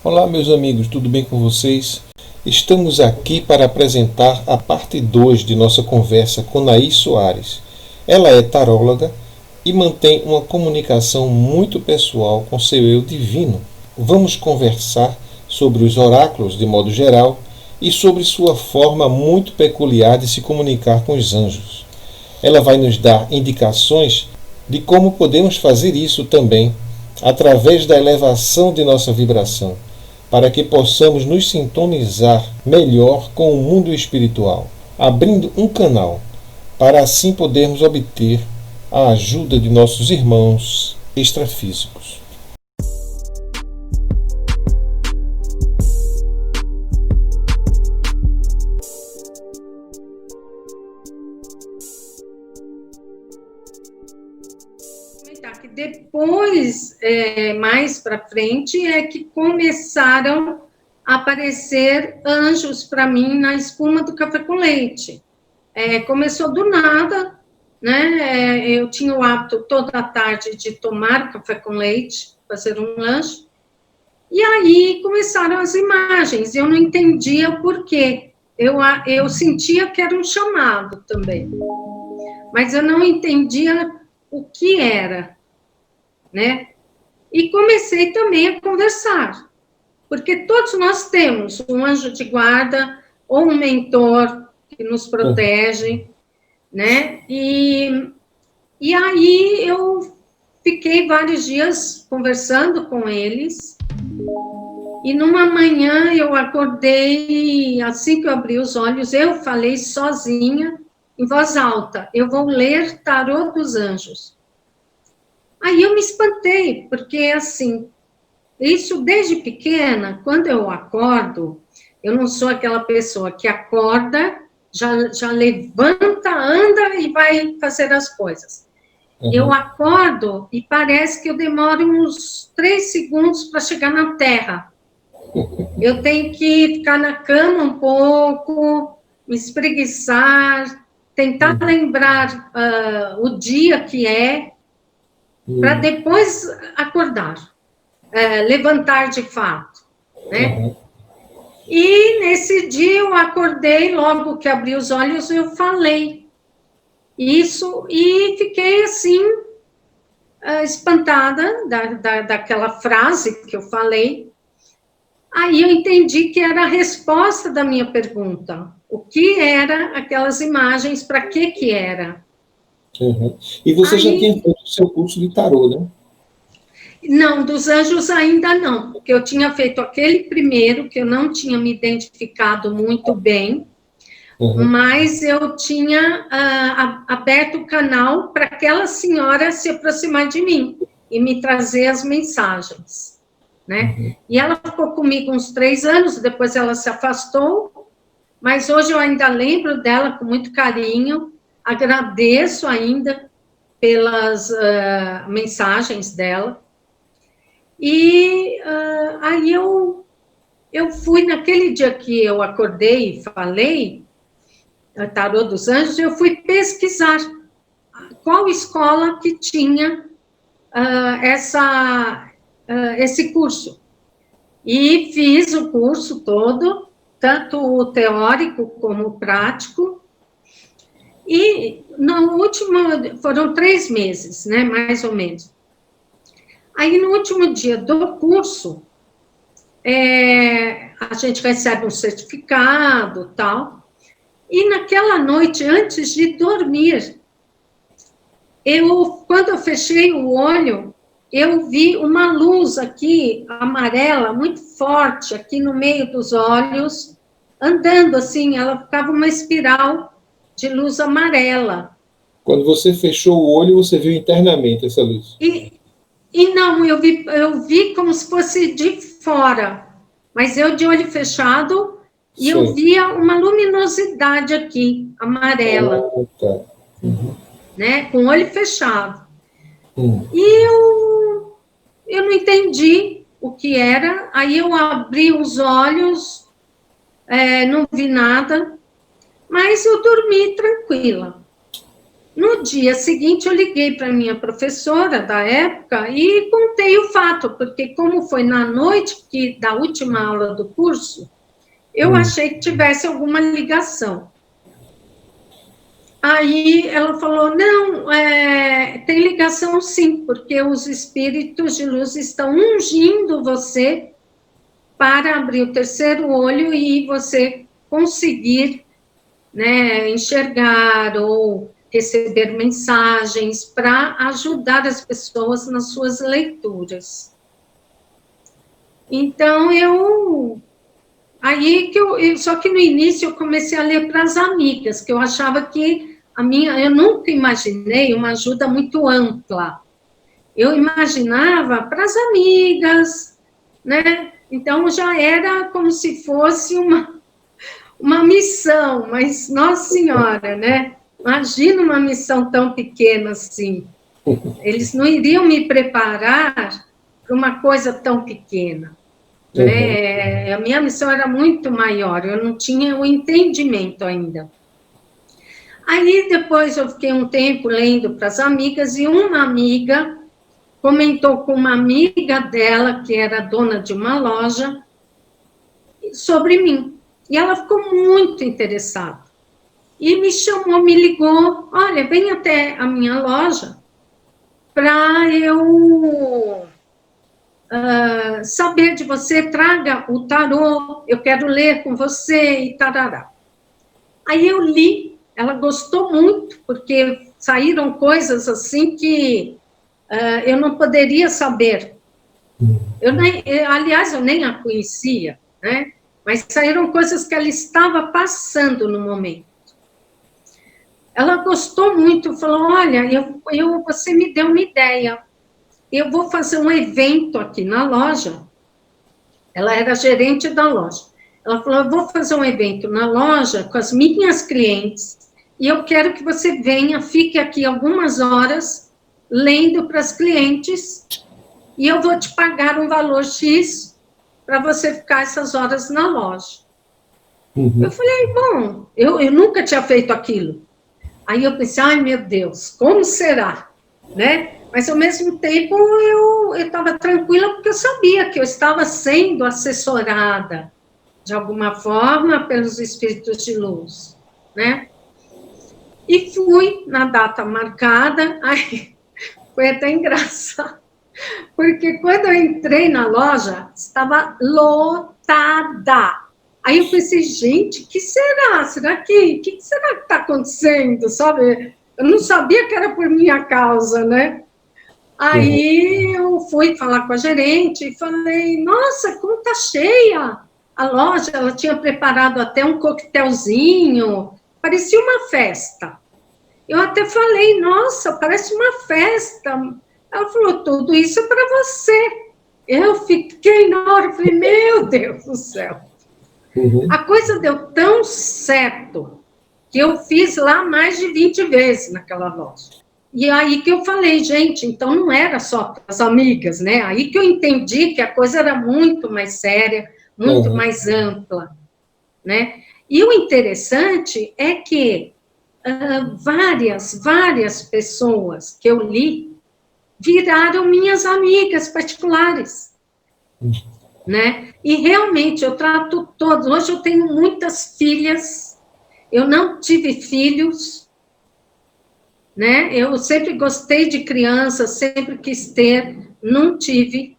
Olá, meus amigos, tudo bem com vocês? Estamos aqui para apresentar a parte 2 de nossa conversa com Naís Soares. Ela é taróloga e mantém uma comunicação muito pessoal com seu eu divino. Vamos conversar sobre os oráculos de modo geral e sobre sua forma muito peculiar de se comunicar com os anjos. Ela vai nos dar indicações de como podemos fazer isso também através da elevação de nossa vibração, para que possamos nos sintonizar melhor com o mundo espiritual, abrindo um canal, para assim podermos obter a ajuda de nossos irmãos extrafísicos. Que depois, mais para frente, é que começaram a aparecer anjos para mim na espuma do café com leite. Começou do nada, né? Eu tinha o hábito toda a tarde de tomar café com leite, fazer um lanche, e aí começaram as imagens. Eu não entendia o porquê. Eu sentia que era um chamado também, mas eu não entendia o que era, né? E comecei também a conversar, porque todos nós temos um anjo de guarda ou um mentor que nos protege, né? E aí eu fiquei vários dias conversando com eles, e numa manhã eu acordei, assim que eu abri os olhos, eu falei sozinha, em voz alta: eu vou ler Tarô dos Anjos. Aí eu me espantei, porque, assim, isso desde pequena, quando eu acordo, eu não sou aquela pessoa que acorda, já levanta, anda e vai fazer as coisas. Uhum. Eu acordo e parece que eu demoro uns 3 segundos para chegar na Terra. Eu tenho que ficar na cama um pouco, me espreguiçar, tentar lembrar o dia que é, para depois acordar, levantar de fato, né? Uhum. E nesse dia eu acordei, logo que abri os olhos, eu falei isso e fiquei assim, espantada daquela frase que eu falei. Aí eu entendi que era a resposta da minha pergunta. O que era aquelas imagens, para que era? Uhum. E você já tinha feito o seu curso de tarô, né? Não, dos anjos ainda não, porque eu tinha feito aquele primeiro, que eu não tinha me identificado muito bem, mas eu tinha aberto o canal para aquela senhora se aproximar de mim e me trazer as mensagens, né? E ela ficou comigo uns 3 anos, depois ela se afastou, mas hoje eu ainda lembro dela com muito carinho, agradeço ainda pelas mensagens dela. E aí eu fui, naquele dia que eu acordei e falei, Tarô dos Anjos, eu fui pesquisar qual escola que tinha esse curso. E fiz o curso todo, tanto o teórico como o prático, e no último, foram 3 meses, né, mais ou menos. Aí, no último dia do curso, a gente recebe um certificado, tal, e naquela noite, antes de dormir, quando eu fechei o olho, eu vi uma luz aqui, amarela, muito forte, aqui no meio dos olhos, andando assim, ela ficava uma espiral de luz amarela. Quando você fechou o olho, você viu internamente essa luz? E não, eu vi como se fosse de fora, mas eu de olho fechado, e eu via uma luminosidade aqui, amarela, tá. né, com o olho fechado. E eu não entendi o que era, aí eu abri os olhos, não vi nada, mas eu dormi tranquila. No dia seguinte, eu liguei para minha professora da época e contei o fato, porque como foi na noite da última aula do curso, eu achei que tivesse alguma ligação. Aí ela falou, não, tem ligação sim, porque os espíritos de luz estão ungindo você para abrir o terceiro olho e você conseguir, né, enxergar ou receber mensagens para ajudar as pessoas nas suas leituras. Então, só que no início eu comecei a ler para as amigas, que eu achava que eu nunca imaginei uma ajuda muito ampla. Eu imaginava para as amigas, né? Então, já era como se fosse uma missão, mas, Nossa Senhora, né? Imagina uma missão tão pequena assim. Eles não iriam me preparar para uma coisa tão pequena. Né? A minha missão era muito maior, eu não tinha o entendimento ainda. Aí, depois, eu fiquei um tempo lendo para as amigas, e uma amiga comentou com uma amiga dela, que era dona de uma loja, sobre mim. E ela ficou muito interessada. E me chamou, me ligou, olha, vem até a minha loja para eu saber de você, traga o tarô, eu quero ler com você e tarará. Aí eu li, ela gostou muito, porque saíram coisas assim que eu não poderia saber. Aliás, eu nem a conhecia, né? Mas saíram coisas que ela estava passando no momento. Ela gostou muito, falou, olha, você me deu uma ideia, eu vou fazer um evento aqui na loja. Ela era gerente da loja. Ela falou, eu vou fazer um evento na loja com as minhas clientes e eu quero que você venha, fique aqui algumas horas lendo para as clientes e eu vou te pagar um valor X para você ficar essas horas na loja. Eu falei, bom, eu nunca tinha feito aquilo. Aí eu pensei, ai meu Deus, como será? Né? Mas, ao mesmo tempo, eu estava tranquila, porque eu sabia que eu estava sendo assessorada, de alguma forma, pelos espíritos de luz, né? E fui na data marcada, aí foi até engraçado, porque quando eu entrei na loja, estava lotada. Aí eu pensei, gente, o que será? O que será que está acontecendo, sabe? Eu não sabia que era por minha causa, né? Aí eu fui falar com a gerente e falei, nossa, como tá cheia a loja, ela tinha preparado até um coquetelzinho, parecia uma festa. Eu até falei, nossa, parece uma festa. Ela falou, tudo isso é para você. Eu fiquei na hora, falei, meu Deus do céu. A coisa deu tão certo que eu fiz lá mais de 20 vezes naquela loja. E aí que eu falei, gente, então não era só para as amigas, né? Aí que eu entendi que a coisa era muito mais séria, muito mais ampla, né? E o interessante é que várias pessoas que eu li viraram minhas amigas particulares, né? E realmente eu trato todos. Hoje eu tenho muitas filhas, eu não tive filhos, né? Eu sempre gostei de criança, sempre quis ter, não tive,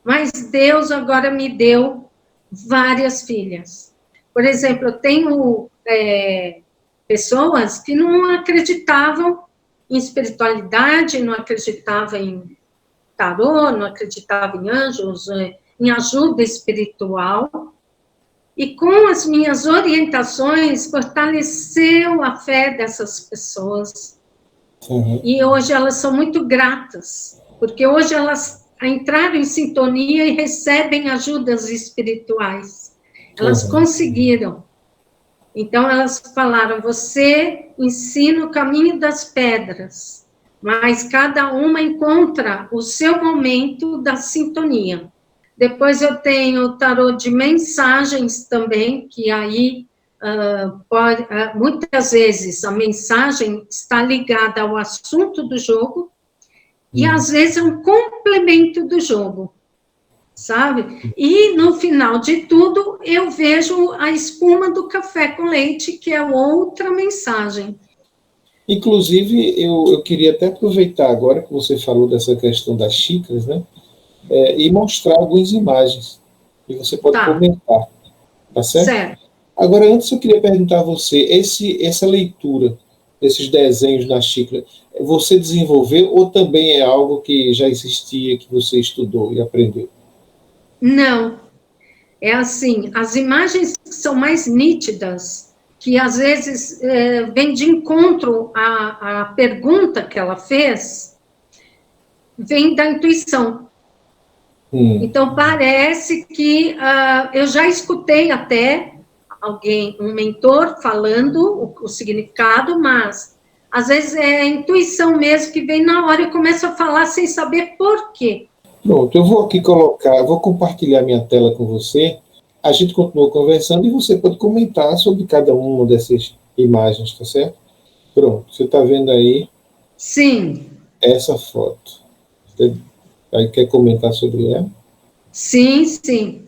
mas Deus agora me deu várias filhas. Por exemplo, eu tenho pessoas que não acreditavam em espiritualidade, não acreditavam em tarô, não acreditavam em anjos, em ajuda espiritual, e com as minhas orientações fortaleceu a fé dessas pessoas. E hoje elas são muito gratas, porque hoje elas entraram em sintonia e recebem ajudas espirituais. Elas conseguiram. Então, elas falaram, você ensina o caminho das pedras, mas cada uma encontra o seu momento da sintonia. Depois eu tenho o tarô de mensagens também, que aí muitas vezes a mensagem está ligada ao assunto do jogo, e às vezes é um complemento do jogo, sabe? E no final de tudo, eu vejo a espuma do café com leite, que é outra mensagem. Inclusive, eu queria até aproveitar agora que você falou dessa questão das xícaras, né? E mostrar algumas imagens. E você pode comentar, tá certo? Certo. Agora, antes eu queria perguntar a você, essa leitura desses desenhos na xícara, você desenvolveu ou também é algo que já existia, que você estudou e aprendeu? Não. É assim, as imagens que são mais nítidas, que às vezes vem de encontro à pergunta que ela fez, vem da intuição. Então, parece que eu já escutei até um mentor falando o significado, mas às vezes é a intuição mesmo que vem na hora e começa a falar sem saber por quê. Pronto, eu vou aqui vou compartilhar minha tela com você, a gente continua conversando e você pode comentar sobre cada uma dessas imagens, tá certo? Pronto, você está vendo aí? Sim. Essa foto. Você aí quer comentar sobre ela? Sim, sim.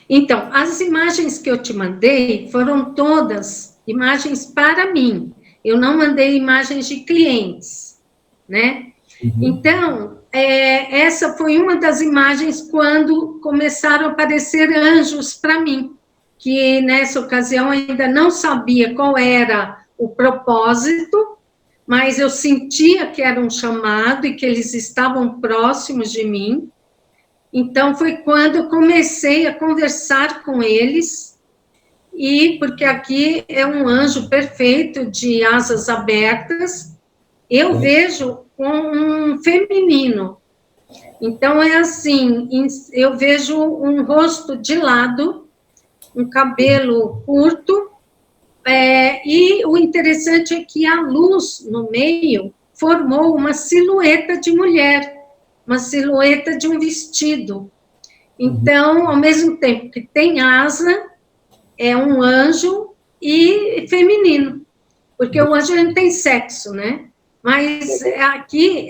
Então, as imagens que eu te mandei foram todas imagens para mim. Eu não mandei imagens de clientes, né? Então, essa foi uma das imagens quando começaram a aparecer anjos para mim, que nessa ocasião ainda não sabia qual era o propósito, mas eu sentia que era um chamado e que eles estavam próximos de mim. Então, foi quando eu comecei a conversar com eles, e porque aqui é um anjo perfeito, de asas abertas, eu vejo um feminino. Então, é assim, eu vejo um rosto de lado, um cabelo curto, e o interessante é que a luz no meio formou uma silhueta de mulher, uma silhueta de um vestido. Então, ao mesmo tempo que tem asa, é um anjo e feminino, porque o anjo não tem sexo, né? Mas aqui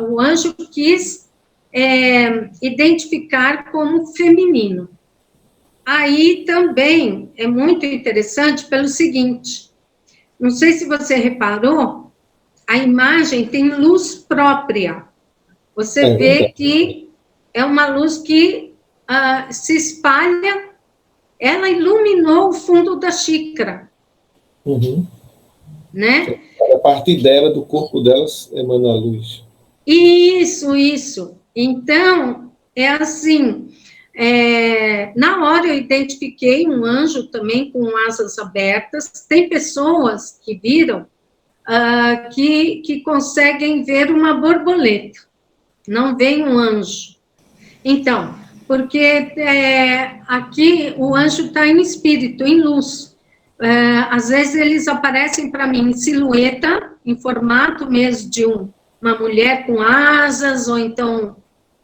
o anjo quis identificar como feminino. Aí também é muito interessante pelo seguinte, não sei se você reparou, a imagem tem luz própria. Você vê que é uma luz que se espalha, ela iluminou o fundo da xícara. Né? A partir dela, do corpo delas, emana a luz. Isso. Então, é assim, na hora eu identifiquei um anjo também com asas abertas. Tem pessoas que viram que conseguem ver uma borboleta, não vem um anjo. Então, porque aqui o anjo está em espírito, em luz. Às vezes eles aparecem para mim em silhueta, em formato mesmo de uma mulher com asas, ou então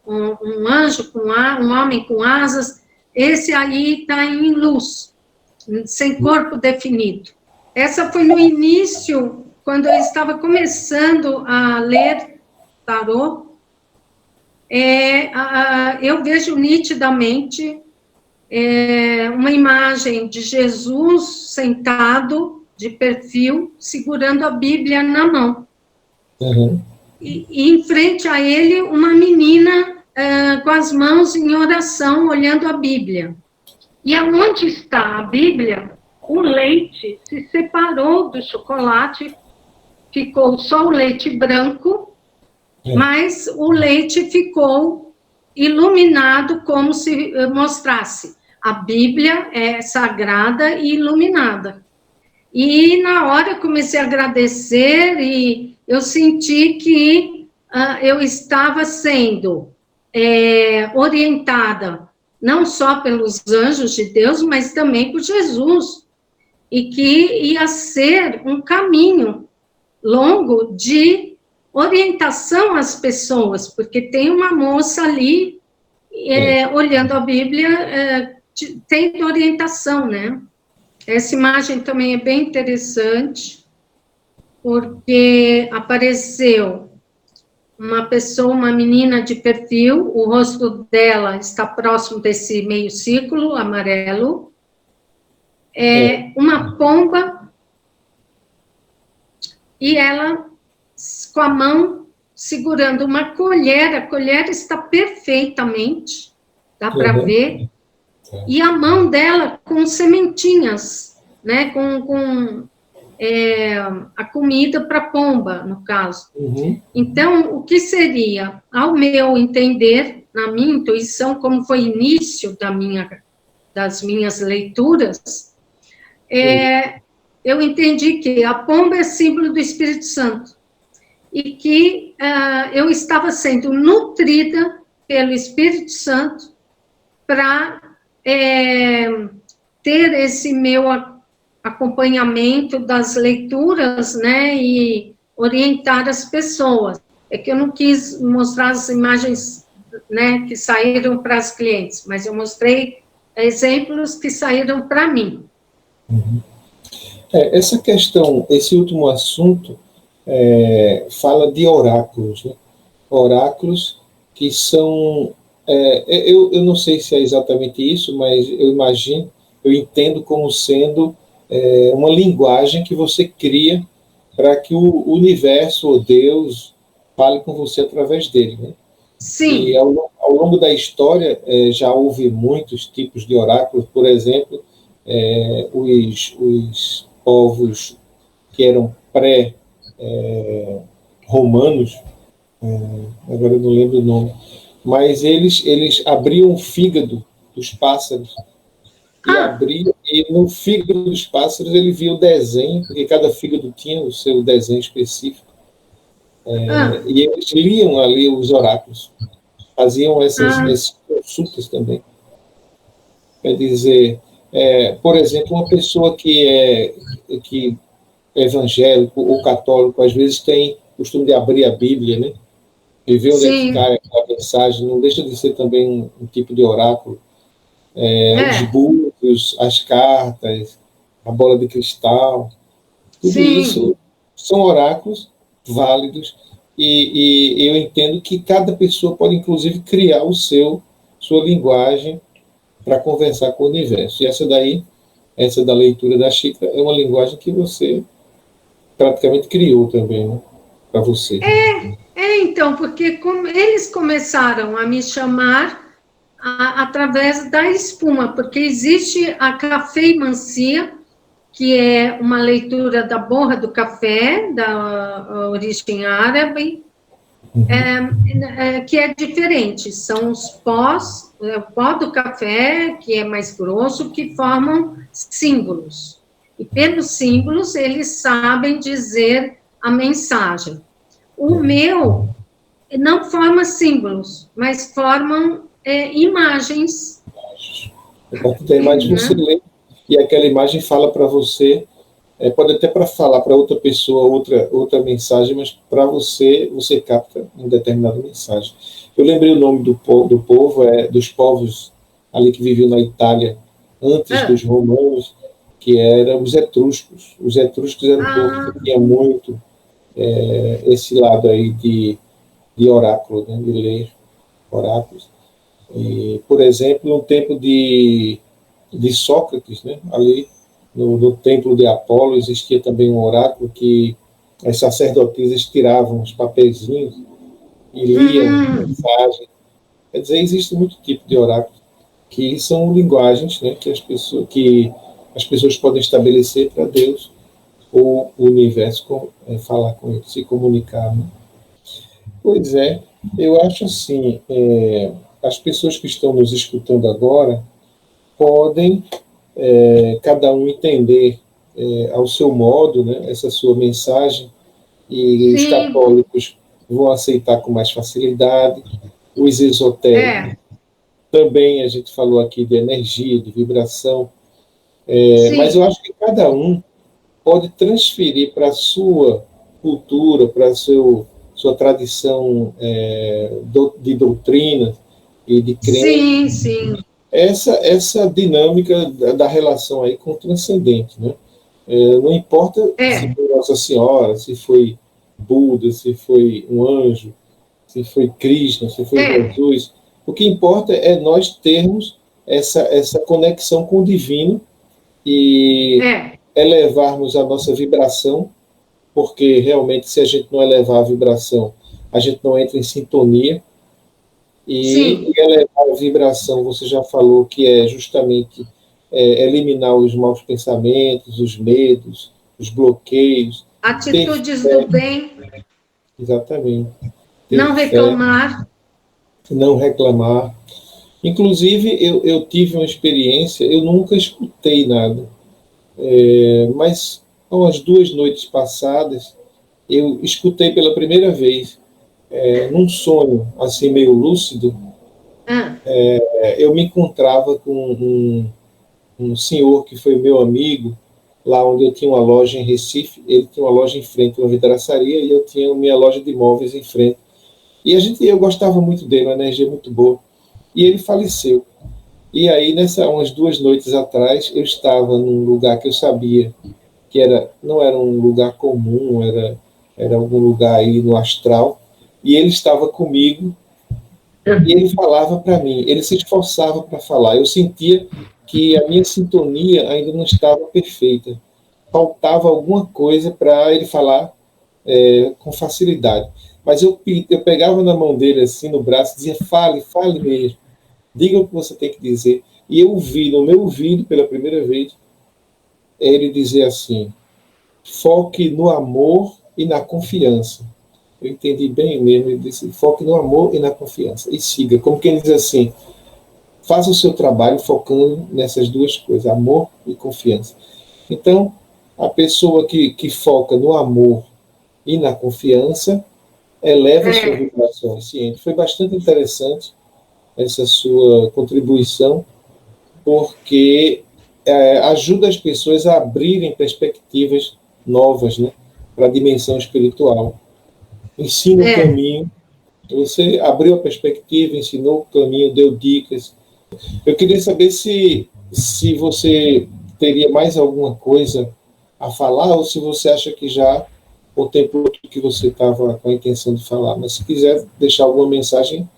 um anjo um homem com asas. Esse aí está em luz, sem corpo definido. Essa foi no início, quando eu estava começando a ler tarô. Eu vejo nitidamente uma imagem de Jesus sentado, de perfil, segurando a Bíblia na mão. E em frente a ele, uma menina com as mãos em oração, olhando a Bíblia. E aonde está a Bíblia, o leite se separou do chocolate, ficou só o leite branco, mas o leite ficou iluminado, como se mostrasse. A Bíblia é sagrada e iluminada. E na hora eu comecei a agradecer e eu senti que eu estava sendo orientada, não só pelos anjos de Deus, mas também por Jesus. E que ia ser um caminho longo de orientação às pessoas, porque tem uma moça ali olhando a Bíblia, tendo orientação, né? Essa imagem também é bem interessante, porque apareceu uma pessoa, uma menina de perfil, o rosto dela está próximo desse meio círculo amarelo, uma pomba, e ela com a mão segurando uma colher, a colher está perfeitamente, dá para ver, e a mão dela com sementinhas, né, com a comida para a pomba, no caso. Então, o que seria, ao meu entender, na minha intuição, como foi início das minhas leituras, eu entendi que a pomba é símbolo do Espírito Santo e que eu estava sendo nutrida pelo Espírito Santo para ter esse meu acompanhamento das leituras, né, e orientar as pessoas. É que eu não quis mostrar as imagens, né, que saíram para as clientes, mas eu mostrei exemplos que saíram para mim. Essa questão, esse último assunto, fala de oráculos, né? Oráculos que são, eu não sei se é exatamente isso, mas eu imagino, eu entendo como sendo uma linguagem que você cria para que o universo ou Deus fale com você através dele, né? Sim. E ao longo da história já houve muitos tipos de oráculos, por exemplo, os povos que eram pré-romanos, agora eu não lembro o nome, mas eles abriam o fígado dos pássaros e no fígado dos pássaros ele via o desenho, porque cada fígado tinha o seu desenho específico, e eles liam ali os oráculos, faziam essas consultas também. Quer dizer, por exemplo, uma pessoa que é evangélico ou católico, às vezes tem costume de abrir a Bíblia, né? E ver onde é que cai a mensagem, não deixa de ser também um tipo de oráculo. Os búzios, as cartas, a bola de cristal, tudo isso são oráculos válidos e eu entendo que cada pessoa pode, inclusive, criar sua linguagem para conversar com o universo. E essa da leitura da xícara, é uma linguagem que você praticamente criou também, né? Para você. Então, porque eles começaram a me chamar através da espuma, porque existe a cafeimancia, que é uma leitura da borra do café, da origem árabe, que é diferente, são os pós, o pó do café, que é mais grosso, que formam símbolos. E pelos símbolos, eles sabem dizer a mensagem. O meu não forma símbolos, mas formam imagens. A partir da imagem você lê, e aquela imagem fala para você, pode até para falar para outra pessoa outra mensagem, mas para você capta uma determinada mensagem. Eu lembrei o nome do povo, dos povos ali que viviam na Itália antes dos romanos, que eram os etruscos. Os etruscos eram um povo que tinha muito esse lado aí de oráculo, né, de ler oráculos. E, por exemplo, no tempo de Sócrates, né, ali no templo de Apolo, existia também um oráculo que as sacerdotisas tiravam os papeizinhos e liam mensagem. Quer dizer, existe muito tipo de oráculo que são linguagens, né, que as pessoas podem estabelecer para Deus ou o universo falar com ele, se comunicar. Né? Pois é, eu acho assim, as pessoas que estão nos escutando agora podem cada um entender ao seu modo, né, essa sua mensagem, e os católicos vão aceitar com mais facilidade, os esotéricos também, a gente falou aqui de energia, de vibração, mas eu acho que cada um pode transferir para a sua cultura, para a sua tradição de doutrina e de crença, essa dinâmica da relação aí com o transcendente, né? Não importa se foi Nossa Senhora, se foi Buda, se foi um anjo, se foi Krishna, se foi Jesus. O que importa é nós termos essa conexão com o divino e elevarmos a nossa vibração, porque realmente se a gente não elevar a vibração, a gente não entra em sintonia. E elevar a vibração, você já falou que é justamente eliminar os maus pensamentos, os medos, os bloqueios. Atitudes do bem. Exatamente. Não reclamar. Não reclamar. Inclusive, eu tive uma experiência, eu nunca escutei nada, mas umas 2 noites passadas, eu escutei pela primeira vez, num sonho, assim, meio lúcido, eu me encontrava com um senhor que foi meu amigo, lá onde eu tinha uma loja em Recife. Ele tinha uma loja em frente, uma vidraçaria, e eu tinha minha loja de imóveis em frente. E eu gostava muito dele, uma energia muito boa. E ele faleceu. E aí, umas 2 noites atrás, eu estava num lugar que eu sabia que não era um lugar comum, era algum lugar aí no astral, e ele estava comigo, e ele falava para mim, ele se esforçava para falar. Eu sentia que a minha sintonia ainda não estava perfeita. Faltava alguma coisa para ele falar com facilidade. Mas eu pegava na mão dele, assim, no braço, e dizia, fale mesmo. Diga o que você tem que dizer. E eu ouvi, no meu ouvido, pela primeira vez, ele dizer assim, foque no amor e na confiança. Eu entendi bem mesmo, ele disse, foque no amor e na confiança. E siga, como quem diz assim, faça o seu trabalho focando nessas 2 coisas, amor e confiança. Então, a pessoa que foca no amor e na confiança, eleva a sua vibração consciente. Foi bastante interessante essa sua contribuição, porque ajuda as pessoas a abrirem perspectivas novas, né, para a dimensão espiritual. Ensina o caminho. Você abriu a perspectiva, ensinou o caminho, deu dicas. Eu queria saber se você teria mais alguma coisa a falar, ou se você acha que já contemplou tudo que você estava com a intenção de falar. Mas se quiser deixar alguma mensagem.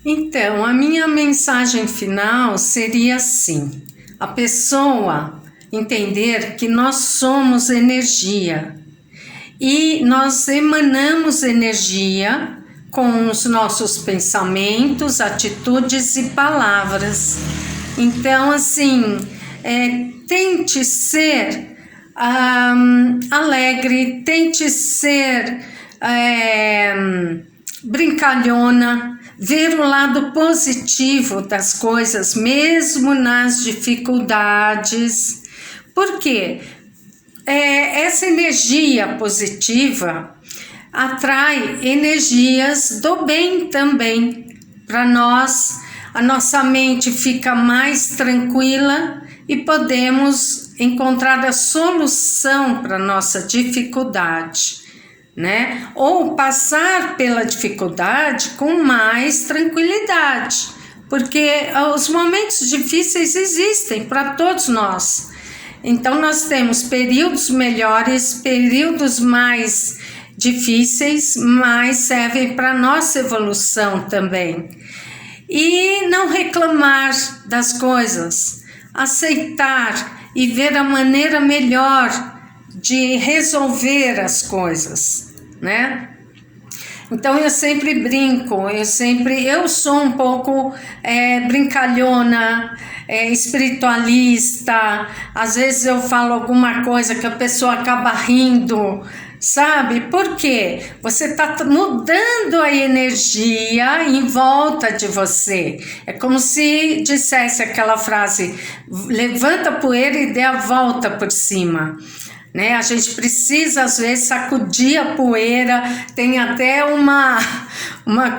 Então, a minha mensagem final seria assim: a pessoa entender que nós somos energia e nós emanamos energia com os nossos pensamentos, atitudes e palavras. Então, assim, tente ser alegre, tente ser brincalhona, ver o lado positivo das coisas, mesmo nas dificuldades. Por quê? Essa energia positiva atrai energias do bem também para nós. A nossa mente fica mais tranquila e podemos encontrar a solução para a nossa dificuldade, né? Ou passar pela dificuldade com mais tranquilidade, porque os momentos difíceis existem para todos nós. Então, nós temos períodos melhores, períodos mais difíceis, mas servem para nossa evolução também. E não reclamar das coisas, aceitar e ver a maneira melhor de resolver as coisas, né? Então eu sempre brinco, eu sou um pouco brincalhona, espiritualista. Às vezes eu falo alguma coisa que a pessoa acaba rindo, sabe? Por quê? Você está mudando a energia em volta de você. É como se dissesse aquela frase, levanta a poeira e dê a volta por cima. Né? A gente precisa, às vezes, sacudir a poeira. Tem até uma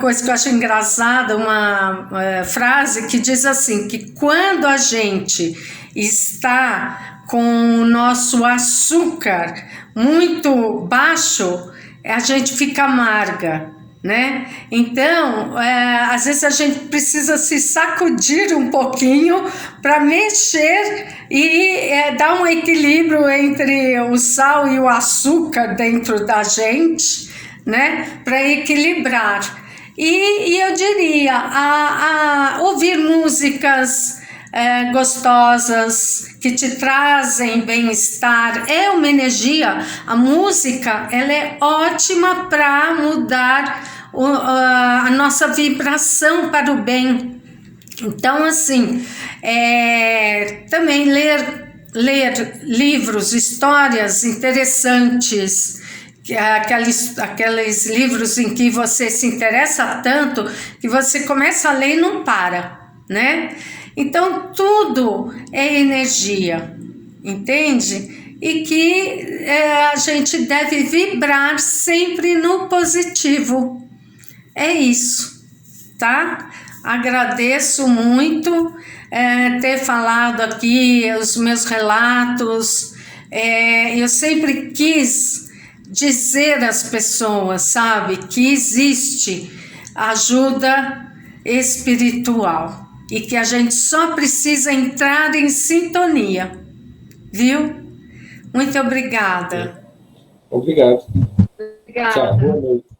coisa que eu acho engraçada, uma frase que diz assim, que quando a gente está com o nosso açúcar muito baixo, a gente fica amarga. né? Então, às vezes a gente precisa se sacudir um pouquinho para mexer e dar um equilíbrio entre o sal e o açúcar dentro da gente, né? Para equilibrar. E eu diria, a ouvir músicas gostosas, que te trazem bem-estar, é uma energia. A música, ela é ótima para mudar a nossa vibração para o bem. Então, assim, também ler livros, histórias interessantes, aqueles livros em que você se interessa tanto que você começa a ler e não para, né? Então, tudo é energia, entende? E que a gente deve vibrar sempre no positivo. É isso, tá? Agradeço muito ter falado aqui os meus relatos. Eu sempre quis dizer às pessoas, sabe, que existe ajuda espiritual e que a gente só precisa entrar em sintonia, viu? Muito obrigada. Obrigado. Obrigada. Tchau, boa noite.